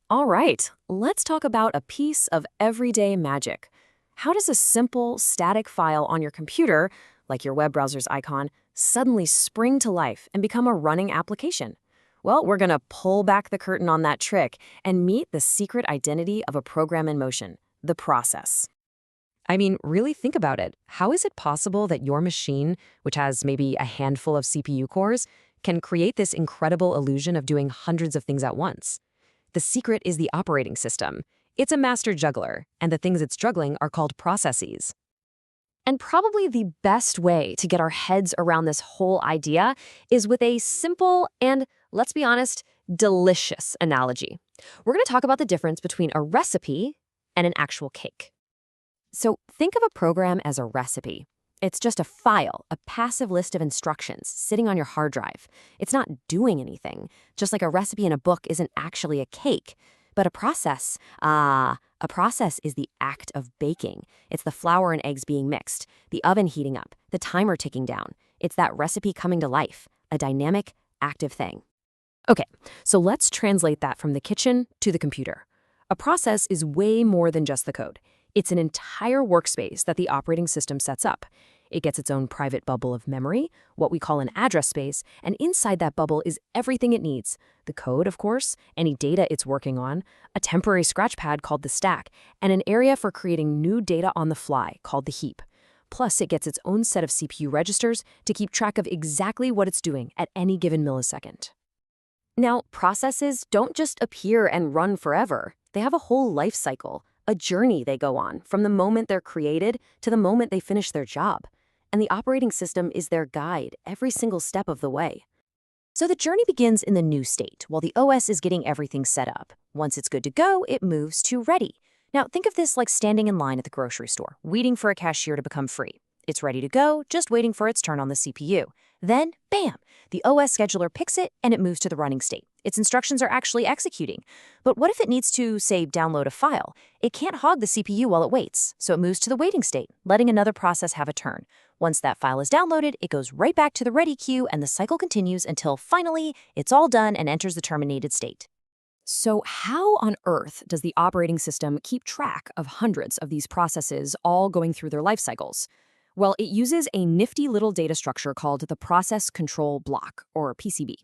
All right, let's talk about a piece of everyday magic. How does a simple, static file on your computer, like your web browser's icon, suddenly spring to life and become a running application? Well, we're going to pull back the curtain on that trick and meet the secret identity of a program in motion, the process. I mean, really think about it. How is it possible that your machine, which has maybe a handful of CPU cores, can create this incredible illusion of doing hundreds of things at once? The secret is the operating system. It's a master juggler, and the things it's juggling are called processes. And probably the best way to get our heads around this whole idea is with a simple and, let's be honest, delicious analogy. We're going to talk about the difference between a recipe and an actual cake. So think of a program as a recipe. It's just a file, a passive list of instructions sitting on your hard drive. It's not doing anything, just like a recipe in a book isn't actually a cake. But a process is the act of baking. It's the flour and eggs being mixed, the oven heating up, the timer ticking down. It's that recipe coming to life, a dynamic, active thing. Okay, so let's translate that from the kitchen to the computer. A process is way more than just the code. It's an entire workspace that the operating system sets up. It gets its own private bubble of memory, what we call an address space, and inside that bubble is everything it needs. The code, of course, any data it's working on, a temporary scratch pad called the stack, and an area for creating new data on the fly called the heap. Plus, it gets its own set of CPU registers to keep track of exactly what it's doing at any given millisecond. Now, processes don't just appear and run forever. They have a whole life cycle, a journey they go on from the moment they're created to the moment they finish their job. And the operating system is their guide every single step of the way. So the journey begins in the new state, while the OS is getting everything set up. Once it's good to go, it moves to ready. Now, think of this like standing in line at the grocery store, waiting for a cashier to become free. It's ready to go, just waiting for its turn on the CPU. Then, bam, the OS scheduler picks it and it moves to the running state. Its instructions are actually executing. But what if it needs to, say, download a file? It can't hog the CPU while it waits, so it moves to the waiting state, letting another process have a turn. Once that file is downloaded, it goes right back to the ready queue and the cycle continues until finally it's all done and enters the terminated state. So how on earth does the operating system keep track of hundreds of these processes all going through their life cycles? Well, it uses a nifty little data structure called the Process Control Block, or PCB.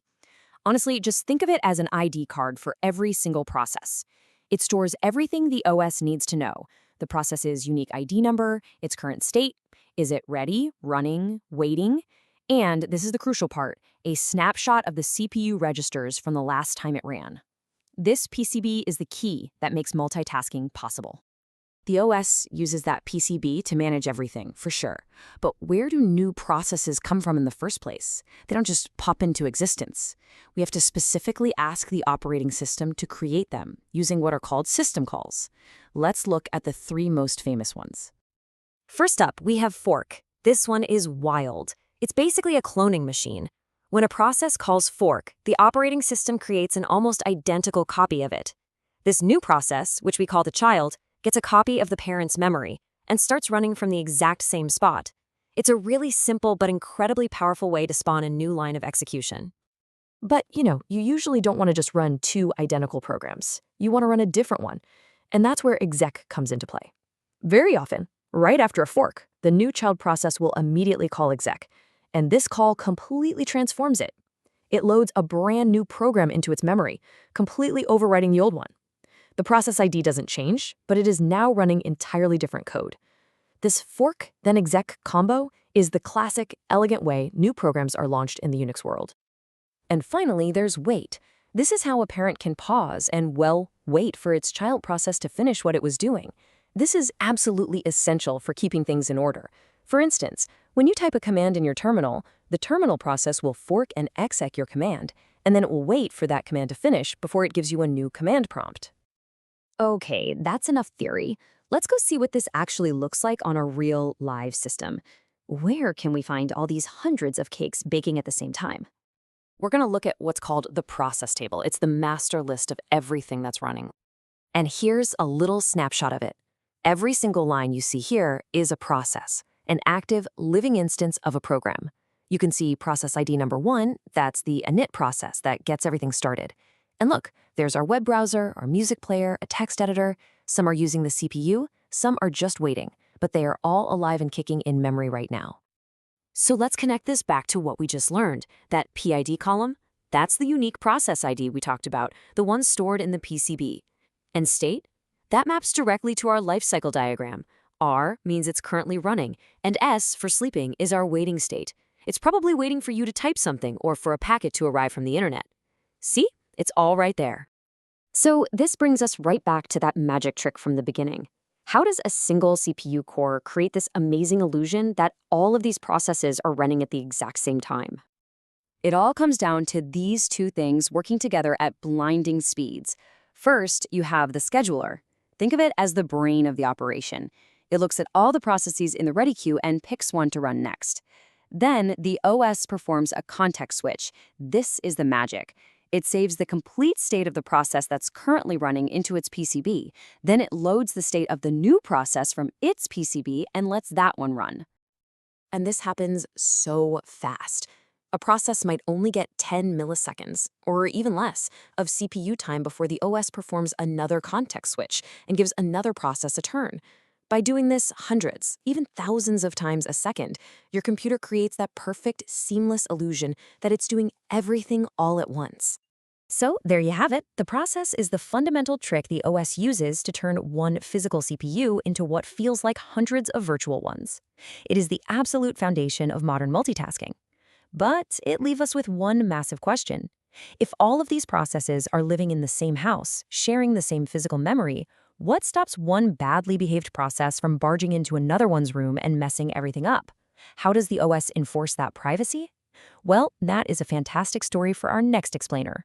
Honestly, just think of it as an ID card for every single process. It stores everything the OS needs to know: the process's unique ID number, its current state, is it ready, running, waiting, and, this is the crucial part, a snapshot of the CPU registers from the last time it ran. This PCB is the key that makes multitasking possible. The OS uses that PCB to manage everything, for sure. But where do new processes come from in the first place? They don't just pop into existence. We have to specifically ask the operating system to create them, using what are called system calls. Let's look at the three most famous ones. First up, we have fork. This one is wild. It's basically a cloning machine. When a process calls fork, the operating system creates an almost identical copy of it. This new process, which we call the child, gets a copy of the parent's memory and starts running from the exact same spot. It's a really simple but incredibly powerful way to spawn a new line of execution. But, you usually don't want to just run two identical programs. You want to run a different one. And that's where exec comes into play. Very often, right after a fork, the new child process will immediately call exec. And this call completely transforms it. It loads a brand new program into its memory, completely overwriting the old one. The process ID doesn't change, but it is now running entirely different code. This fork then exec combo is the classic, elegant way new programs are launched in the Unix world. And finally, there's wait. This is how a parent can pause and, wait for its child process to finish what it was doing. This is absolutely essential for keeping things in order. For instance, when you type a command in your terminal, the terminal process will fork and exec your command, and then it will wait for that command to finish before it gives you a new command prompt. Okay, that's enough theory. Let's go see what this actually looks like on a real live system. Where can we find all these hundreds of cakes baking at the same time? We're going to look at what's called the process table. It's the master list of everything that's running. And here's a little snapshot of it. Every single line you see here is a process, an active, living instance of a program. You can see process ID number 1, that's the init process that gets everything started. And look, there's our web browser, our music player, a text editor. Some are using the CPU, some are just waiting, but they are all alive and kicking in memory right now. So let's connect this back to what we just learned. That PID column, that's the unique process ID we talked about, the one stored in the PCB. And state? That maps directly to our lifecycle diagram. R means it's currently running, and S for sleeping is our waiting state. It's probably waiting for you to type something or for a packet to arrive from the internet. See? It's all right there. So this brings us right back to that magic trick from the beginning. How does a single CPU core create this amazing illusion that all of these processes are running at the exact same time? It all comes down to these two things working together at blinding speeds. First, you have the scheduler. Think of it as the brain of the operation. It looks at all the processes in the ready queue and picks one to run next. Then, the OS performs a context switch. This is the magic. It saves the complete state of the process that's currently running into its PCB. Then it loads the state of the new process from its PCB and lets that one run. And this happens so fast. A process might only get 10 milliseconds, or even less, of CPU time before the OS performs another context switch and gives another process a turn. By doing this hundreds, even thousands of times a second, your computer creates that perfect, seamless illusion that it's doing everything all at once. So there you have it. The process is the fundamental trick the OS uses to turn one physical CPU into what feels like hundreds of virtual ones. It is the absolute foundation of modern multitasking. But it leaves us with one massive question. If all of these processes are living in the same house, sharing the same physical memory, what stops one badly behaved process from barging into another one's room and messing everything up? How does the OS enforce that privacy? Well, that is a fantastic story for our next explainer.